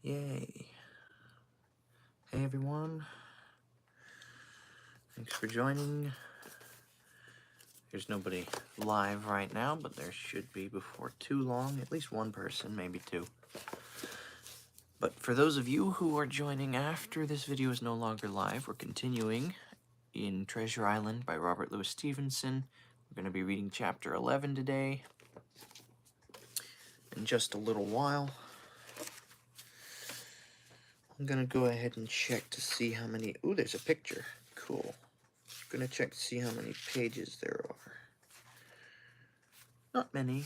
Yay. Hey everyone. Thanks for joining. There's nobody live right now, but there should be before too long. At least one person, maybe two. But for those of you who are joining after this video is no longer live, we're continuing in Treasure Island by Robert Louis Stevenson. We're going to be reading chapter 11 today. In just a little while. I'm going to go ahead and check to see how many... Ooh, there's a picture. Cool. I'm going to check to see how many pages there are. Not many.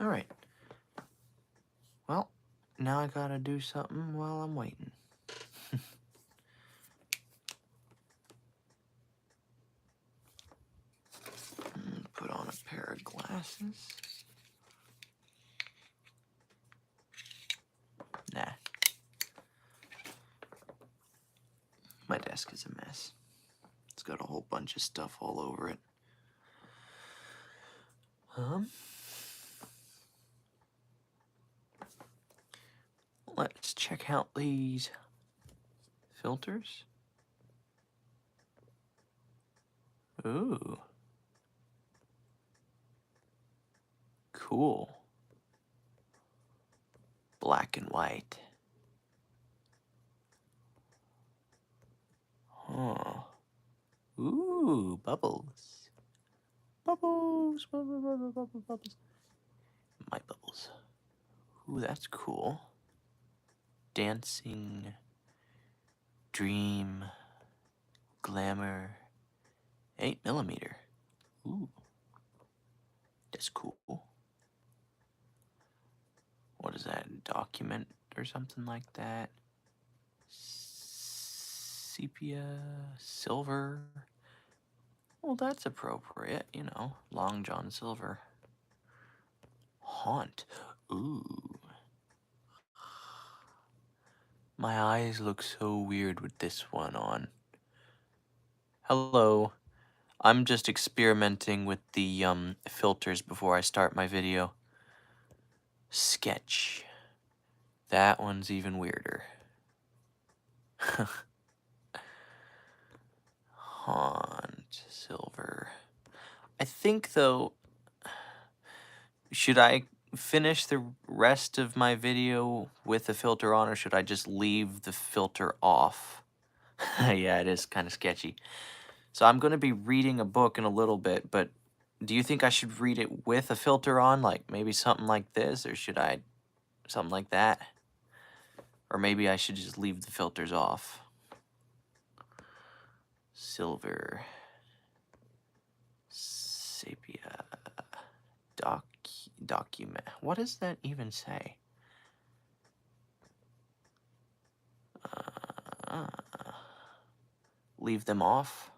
Alright. Well, now I gotta do something while I'm waiting. Put on a pair of glasses. Nah. My desk is a mess. It's got a whole bunch of stuff all over it. Let's check out these filters. Ooh. Cool. Black and white. Huh. Ooh, bubbles. Bubbles, bubbles, bubbles, bubbles, bubbles. My bubbles. Ooh, that's cool. Dancing, dream, glamour, 8mm. Ooh, that's cool. What is that? Document or something like that? Sepia, silver. Well, that's appropriate, you know. Long John Silver. Haunt. Ooh. My eyes look so weird with this one on. Hello. I'm just experimenting with the filters before I start my video. Sketch. That one's even weirder. Haunt. Silver. I think, though, should I finish the rest of my video with the filter on, or should I just leave the filter off? Yeah, it is kind of sketchy. So I'm going to be reading a book in a little bit, but do you think I should read it with a filter on, like maybe something like this, or should I something like that? Or maybe I should just leave the filters off. Silver. Sepia. Document. What does that even say? Leave them off?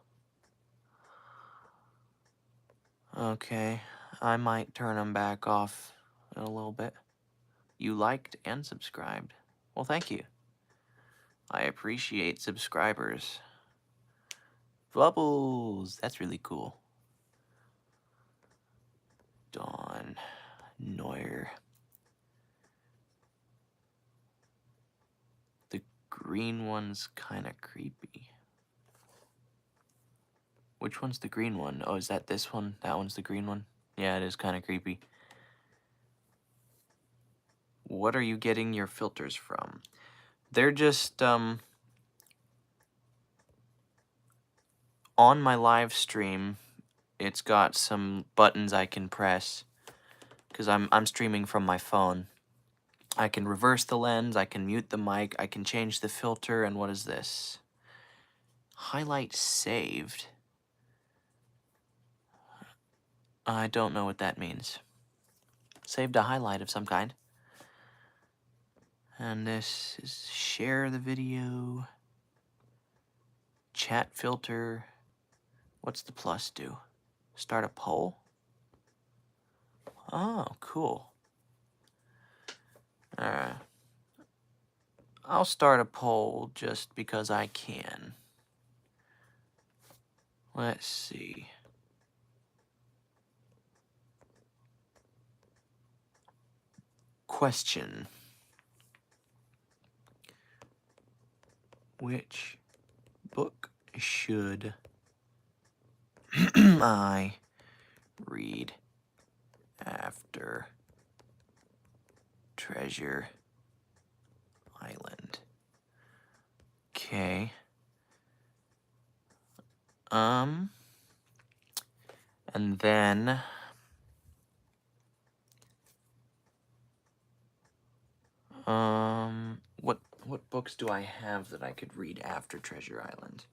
Okay, I might turn them back off in a little bit. You liked and subscribed. Well, thank you. I appreciate subscribers. Bubbles! That's really cool. Dawn. Neuer. The green one's kind of creepy. Which one's the green one? Oh, is that this one? That one's the green one? Yeah, it is kind of creepy. What are you getting your filters from? They're just, on my live stream, it's got some buttons I can press, because I'm streaming from my phone. I can reverse the lens, I can mute the mic, I can change the filter, and what is this? Highlight saved. I don't know what that means. Saved a highlight of some kind. And this is share the video. Chat filter. What's the plus do? Start a poll? Oh, cool. I'll start a poll just because I can. Let's see. Question. Which book should I read after Treasure Island? Okay. And then what books do I have that I could read after Treasure Island?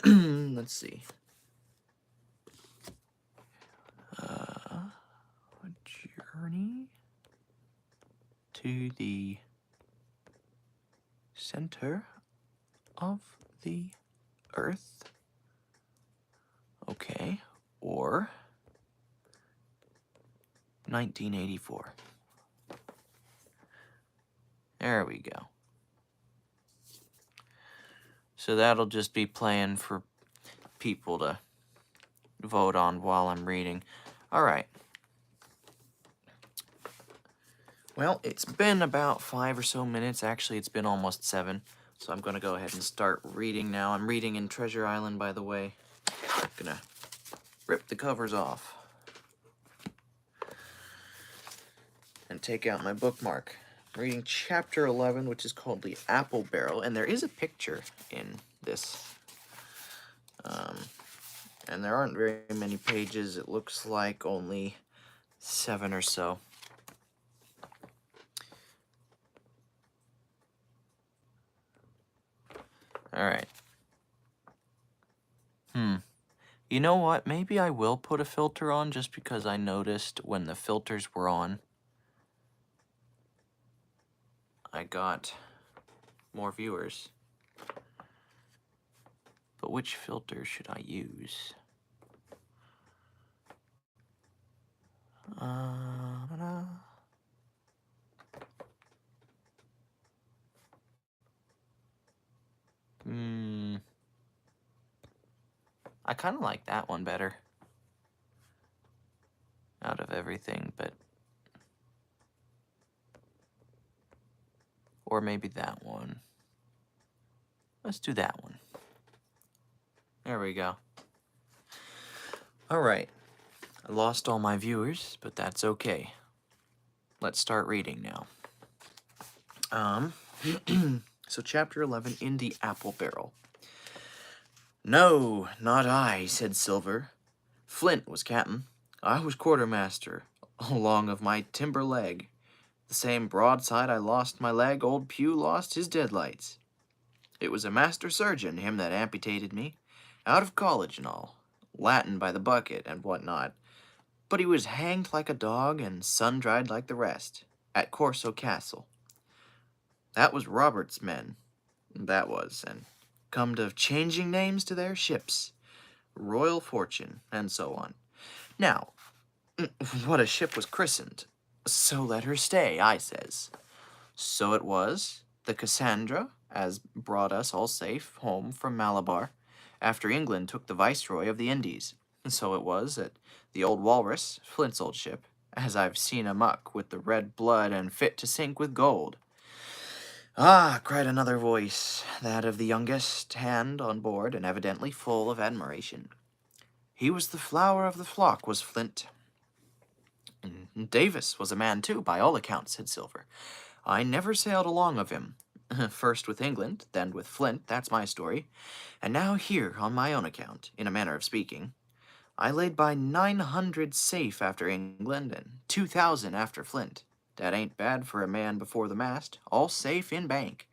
Let's see. A Journey to the Center of the Earth. Okay. Or 1984. There we go. So that'll just be playing for people to vote on while I'm reading. All right. Well, it's been about 5 or so minutes. Actually, it's been almost 7. So I'm going to go ahead and start reading now. I'm reading in Treasure Island, by the way. I'm going to rip the covers off and take out my bookmark. I'm reading chapter 11, which is called The Apple Barrel, and there is a picture in this. And there aren't very many pages. It looks like only 7 or so. All right. You know what? Maybe I will put a filter on just because I noticed when the filters were on, I got more viewers. But which filter should I use? I kind of like that one better out of everything, but... Or maybe that one. Let's do that one. There we go. All right. I lost all my viewers, but that's okay. Let's start reading now. So chapter 11, In the Apple Barrel. "No, not I," said Silver. "Flint was captain. I was quartermaster, along of my timber leg. The same broadside I lost my leg, old Pew lost his deadlights. It was a master surgeon, him that amputated me, out of college and all, Latin by the bucket and what not. But he was hanged like a dog and sun-dried like the rest, at Corso Castle. That was Robert's men, that was, and come to changing names to their ships, Royal Fortune, and so on. Now, what a ship was christened, so let her stay, I says. So it was, the Cassandra, as brought us all safe home from Malabar, after England took the Viceroy of the Indies. So it was that the old Walrus, Flint's old ship, as I've seen amuck with the red blood and fit to sink with gold. Ah, cried another voice, that of the youngest hand on board, and evidently full of admiration. He was the flower of the flock, was Flint. And Davis was a man too, by all accounts, said Silver. I never sailed along of him. First with England, then with Flint, that's my story. And now here, on my own account, in a manner of speaking. I laid by 900 safe after England, and 2,000 after Flint. That ain't bad for a man before the mast, all safe in bank.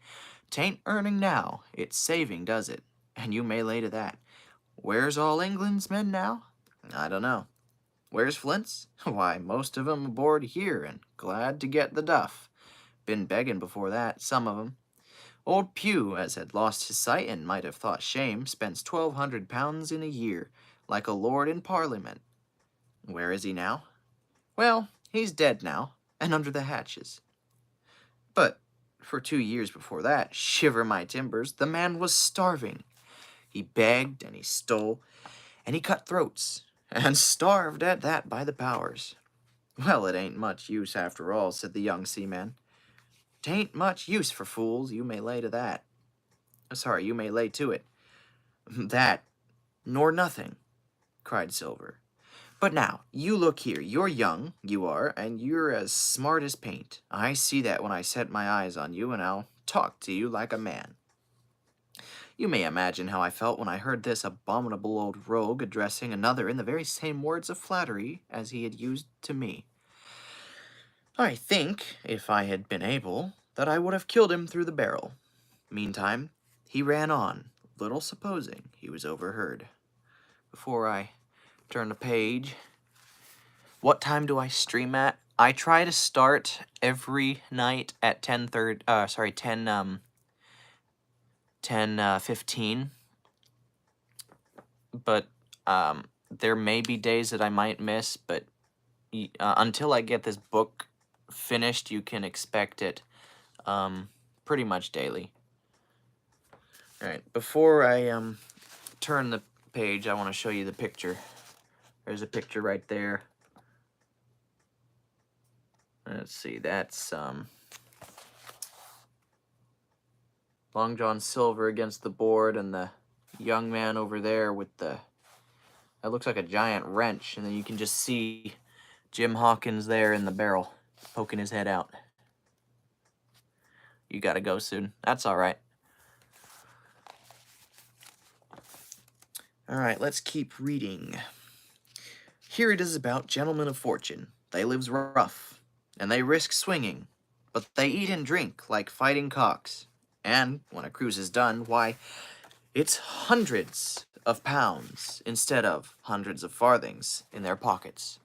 'Tain't earning now, it's saving does it, and you may lay to that. Where's all England's men now? I don't know. Where's Flint's? Why, most of 'em aboard here, and glad to get the duff. Been begging before that, some of 'em. Old Pew, as had lost his sight and might have thought shame, spends £1,200 in a year, like a lord in Parliament. Where is he now? Well, he's dead now, and under the hatches. But for 2 years before that, shiver my timbers, the man was starving. He begged and he stole, and he cut throats, and starved at that by the powers. Well, it ain't much use after all, said the young seaman. 'Tain't much use for fools, you may lay to that. Sorry, you may lay to it. That, nor nothing, cried Silver. But now, you look here, you're young, you are, and you're as smart as paint. I see that when I set my eyes on you, and I'll talk to you like a man. You may imagine how I felt when I heard this abominable old rogue addressing another in the very same words of flattery as he had used to me. I think, if I had been able, that I would have killed him through the barrel. Meantime, he ran on, little supposing he was overheard. Before I turn the page, what time do I stream at? I try to start every night at 10:15, but there may be days that I might miss, but until I get this book finished, you can expect it pretty much daily. Alright, before I turn the page, I want to show you the picture. There's a picture right there. Let's see, that's Long John Silver against the board, and the young man over there with that looks like a giant wrench, and then you can just see Jim Hawkins there in the barrel, poking his head out. You gotta go soon. That's alright. Alright, let's keep reading. Here it is about gentlemen of fortune. They lives rough, and they risk swinging, but they eat and drink like fighting cocks. And when a cruise is done, why, it's hundreds of pounds instead of hundreds of farthings in their pockets.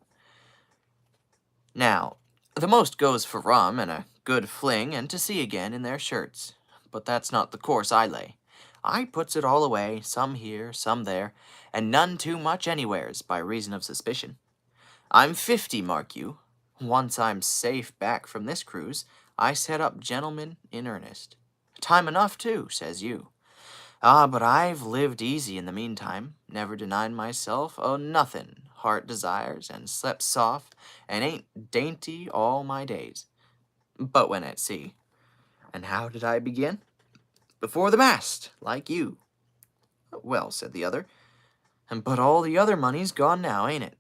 Now, the most goes for rum and a good fling and to sea again in their shirts. But that's not the course I lay. I puts it all away, some here, some there, and none too much anywheres by reason of suspicion. I'm 50, mark you. Once I'm safe back from this cruise, I set up gentlemen in earnest. Time enough, too, says you. Ah, but I've lived easy in the meantime, never denied myself o' nothing heart desires, and slept soft, and ain't dainty all my days. But when at sea. And how did I begin? Before the mast, like you. Well, said the other, but all the other money's gone now, ain't it?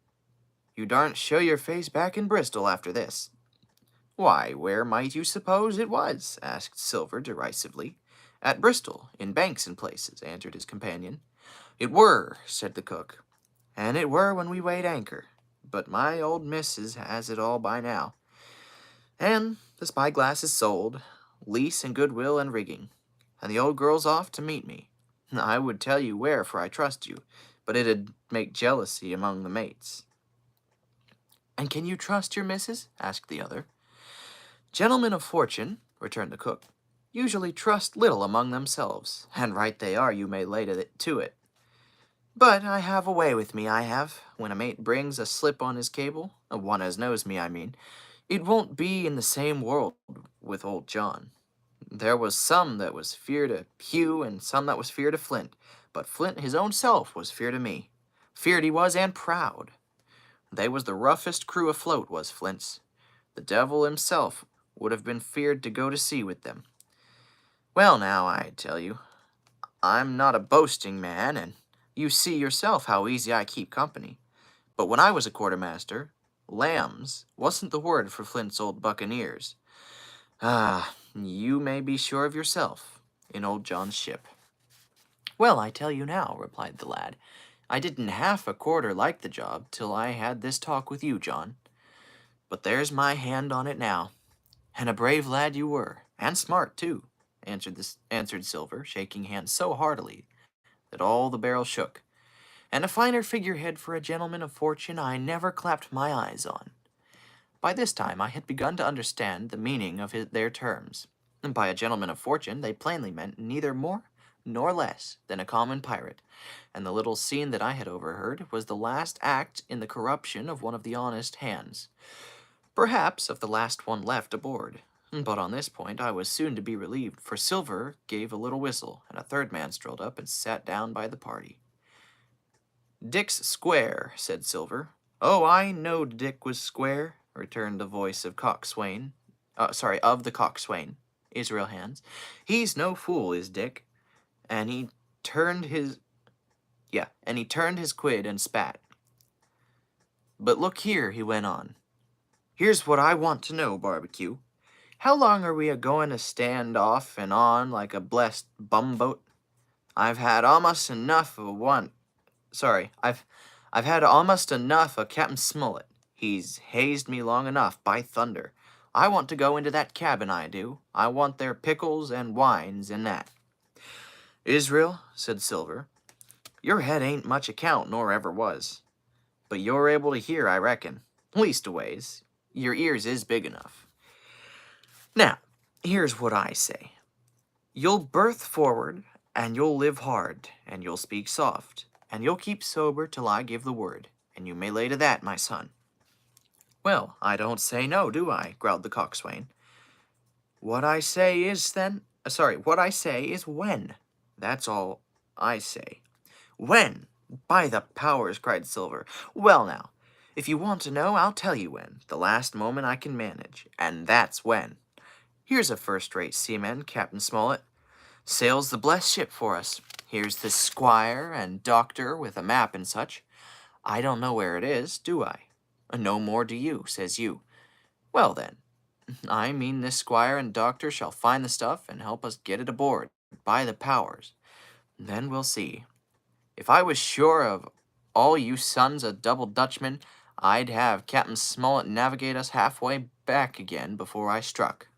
You daren't show your face back in Bristol after this. Why, where might you suppose it was? Asked Silver derisively. At Bristol, in banks and places, answered his companion. It were, said the cook, and it were when we weighed anchor, but my old missus has it all by now. And the spyglass is sold, lease and goodwill and rigging, and the old girl's off to meet me. I would tell you where, for I trust you, but it'd make jealousy among the mates. And can you trust your missus? Asked the other. Gentlemen of fortune, returned the cook, usually trust little among themselves, and right they are, you may lay to it. But I have a way with me, I have, when a mate brings a slip on his cable, one as knows me, I mean. It won't be in the same world with old John. There was some that was feared of Hugh, and some that was feared of Flint, but Flint his own self was feared of me. Feared he was, and proud. They was the roughest crew afloat, was Flint's. The devil himself would have been feared to go to sea with them. Well, now, I tell you, I'm not a boasting man, and you see yourself how easy I keep company. But when I was a quartermaster, lambs wasn't the word for Flint's old buccaneers. Ah, you may be sure of yourself in old John's ship. Well, I tell you now, replied the lad, I didn't half a quarter like the job till I had this talk with you, John. But there's my hand on it now. And a brave lad you were, and smart, too, answered Silver, shaking hands so heartily that all the barrel shook. And a finer figurehead for a gentleman of fortune I never clapped my eyes on. By this time I had begun to understand the meaning of their terms. And by a gentleman of fortune they plainly meant neither more nor less than a common pirate, and the little scene that I had overheard was the last act in the corruption of one of the honest hands. Perhaps of the last one left aboard, But on this point I was soon to be relieved, for Silver gave a little whistle, and a third man strolled up and sat down by the party. "Dick's square," said Silver. "Oh, I knowed Dick was square," returned the voice of Coxswain. Of the Coxswain, Israel Hands. "He's no fool, is Dick." And he turned his quid and spat. "But look here," he went on. "Here's what I want to know, Barbecue. How long are we a-goin' to stand off and on like a blessed bumboat? I've had almost enough of I've had almost enough of Captain Smollett. He's hazed me long enough, by thunder. I want to go into that cabin, I do. I want their pickles and wines and that." "Israel," said Silver, "your head ain't much account, nor ever was. But you're able to hear, I reckon. Leastways, your ears is big enough. Now, here's what I say. You'll berth forward, and you'll live hard, and you'll speak soft, and you'll keep sober till I give the word, and you may lay to that, my son." "Well, I don't say no, do I?" growled the Coxswain. What I say is when. That's all I say." "When? By the powers," cried Silver. "Well now, if you want to know, I'll tell you when, the last moment I can manage, and that's when. Here's a first-rate seaman, Captain Smollett. Sails the blessed ship for us. Here's the squire and doctor with a map and such. I don't know where it is, do I? No more do you, says you. Well then, I mean this squire and doctor shall find the stuff and help us get it aboard, by the powers. Then we'll see. If I was sure of all you sons of double Dutchmen, I'd have Captain Smollett navigate us halfway back again before I struck."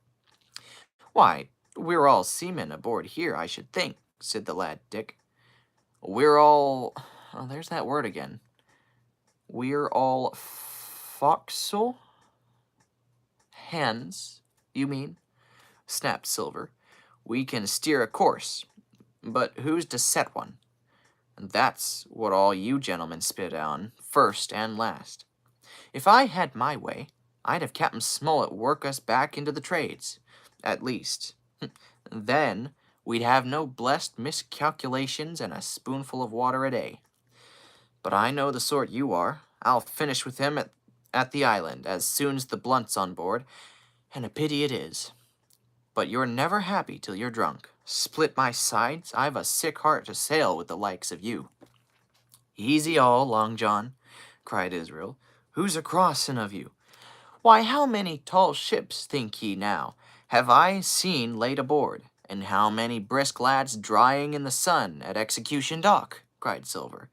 "Why, we're all seamen aboard here, I should think," said the lad Dick. "We're all... oh, there's that word again. We're all forecastle hands, you mean?" snapped Silver. "We can steer a course, but who's to set one? And that's what all you gentlemen spit on, first and last. If I had my way, I'd have Captain Smollett work us back into the trades. At least, then we'd have no blessed miscalculations and a spoonful of water a day. But I know the sort you are. I'll finish with him at the island as soon's the blunt's on board, and a pity it is. But you're never happy till you're drunk. Split my sides, I've a sick heart to sail with the likes of you." "Easy all, Long John," cried Israel. "Who's a-crossing of you? Why, how many tall ships, think ye now, have I seen laid aboard, and how many brisk lads drying in the sun at Execution Dock?" cried Silver.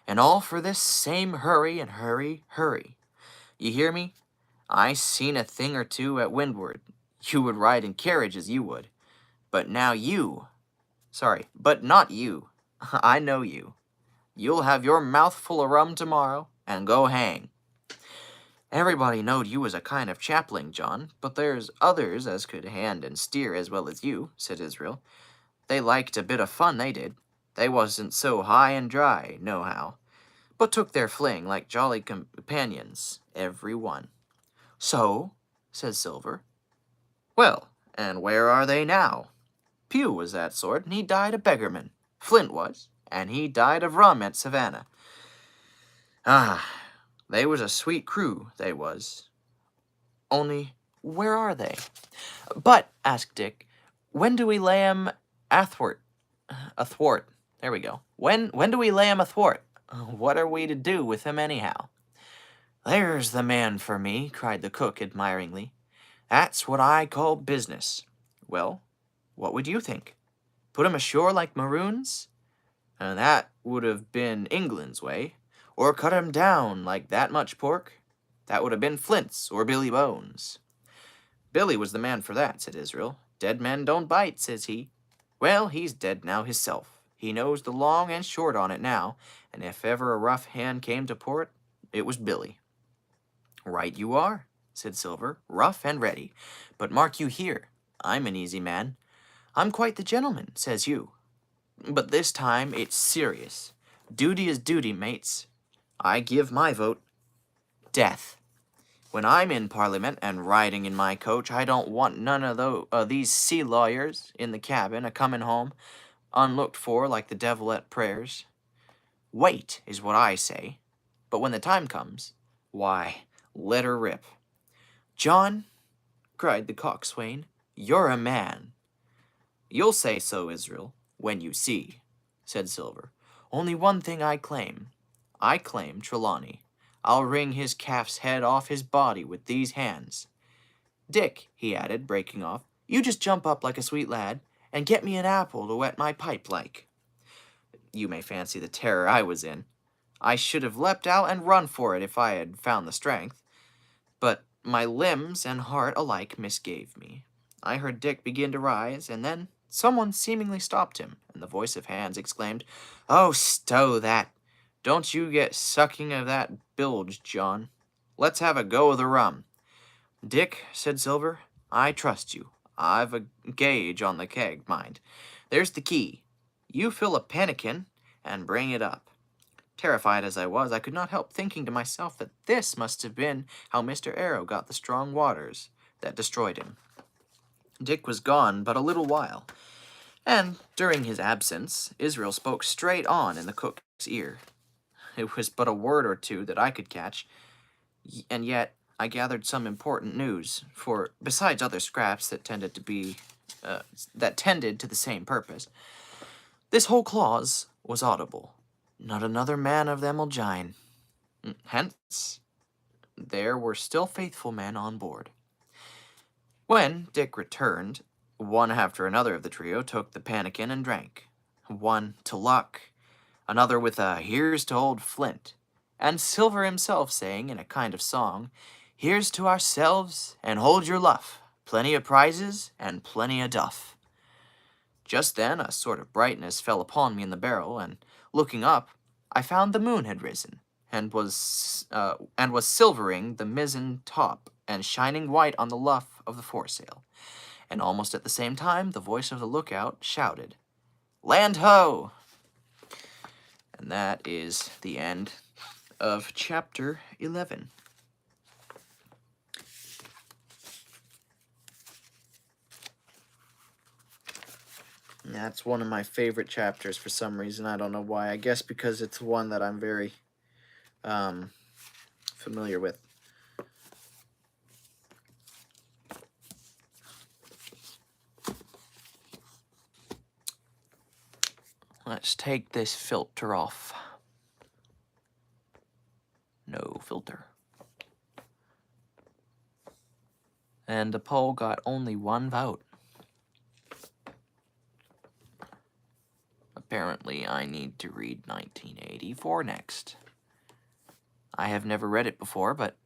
"And all for this same hurry and hurry. You hear me? I seen a thing or two at windward. You would ride in carriages, you would. But not you. I know you. You'll have your mouth full of rum tomorrow, and go hang." "Everybody knowed you was a kind of chaplain, John, but there's others as could hand and steer as well as you," said Israel. "They liked a bit of fun, they did. They wasn't so high and dry, nohow, but took their fling like jolly companions, every one." "So?" said Silver. "Well, and where are they now? Pugh was that sort, and he died a beggarman. Flint was, and he died of rum at Savannah. Ah, they was a sweet crew, they was. Only, where are they?" "But," asked Dick, "when do we lay 'em athwart? There we go. When do we lay 'em athwart? What are we to do with 'em anyhow?" "There's the man for me," cried the cook admiringly. "That's what I call business. Well, what would you think? Put 'em ashore like maroons? And that would have been England's way. Or cut 'em down like that much pork? That would have been Flint's or Billy Bones." "Billy was the man for that," said Israel. "Dead men don't bite," says he. Well, he's dead now hisself. He knows the long and short on it now, and if ever a rough hand came to port, it was Billy." "Right you are," said Silver, "rough and ready. But mark you here, I'm an easy man. I'm quite the gentleman, says you. But this time it's serious. Duty is duty, mates. I give my vote. Death. When I'm in Parliament and riding in my coach, I don't want none of these sea lawyers in the cabin a-comin' home, unlooked for like the devil at prayers. Wait, is what I say. But when the time comes, why, let her rip. John, cried the coxswain, you're a man. You'll say so, Israel, when you see, said Silver. Only one thing I claim. I claim Trelawney. I'll wring his calf's head off his body with these hands. Dick, he added, breaking off, you just jump up like a sweet lad, and get me an apple to wet my pipe like. You may fancy the terror I was in. I should have leapt out and run for it if I had found the strength. But my limbs and heart alike misgave me. I heard Dick begin to rise, and then someone seemingly stopped him, and the voice of Hans exclaimed, "Oh, stow that! Don't you get sucking of that bilge, John. Let's have a go of the rum." "Dick," said Silver, "I trust you. I've a gauge on the keg, mind. There's the key. You fill a pannikin and bring it up." Terrified as I was, I could not help thinking to myself that this must have been how Mr. Arrow got the strong waters that destroyed him. Dick was gone but a little while, and during his absence, Israel spoke straight on in the cook's ear. It was but a word or two that I could catch, and yet I gathered some important news, for besides other scraps that tended to the same purpose, this whole clause was audible. Not another man of them'll jine. Hence, there were still faithful men on board. When Dick returned, one after another of the trio took the pannikin and drank. One to luck, another with a "here's to old Flint," and Silver himself saying in a kind of song, "Here's to ourselves, and hold your luff, plenty of prizes and plenty of duff." Just then a sort of brightness fell upon me in the barrel, and looking up, I found the moon had risen, and was silvering the mizzen top and shining white on the luff of the foresail. And almost at the same time, the voice of the lookout shouted, "Land ho!" And that is the end of chapter 11. That's one of my favorite chapters for some reason. I don't know why. I guess because it's one that I'm very familiar with. Let's take this filter off. No filter. And the poll got only one vote. Apparently, I need to read 1984 next. I have never read it before, but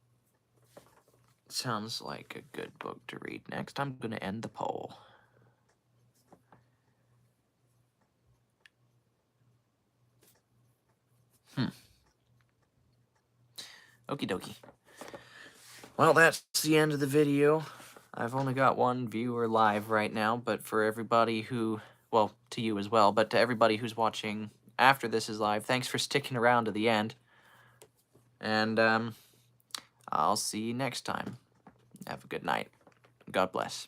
it sounds like a good book to read next. I'm going to end the poll. Okie dokie. Well, that's the end of the video. I've only got one viewer live right now, but for everybody who, well, to you as well, but to everybody who's watching after this is live, thanks for sticking around to the end. And I'll see you next time. Have a good night. God bless.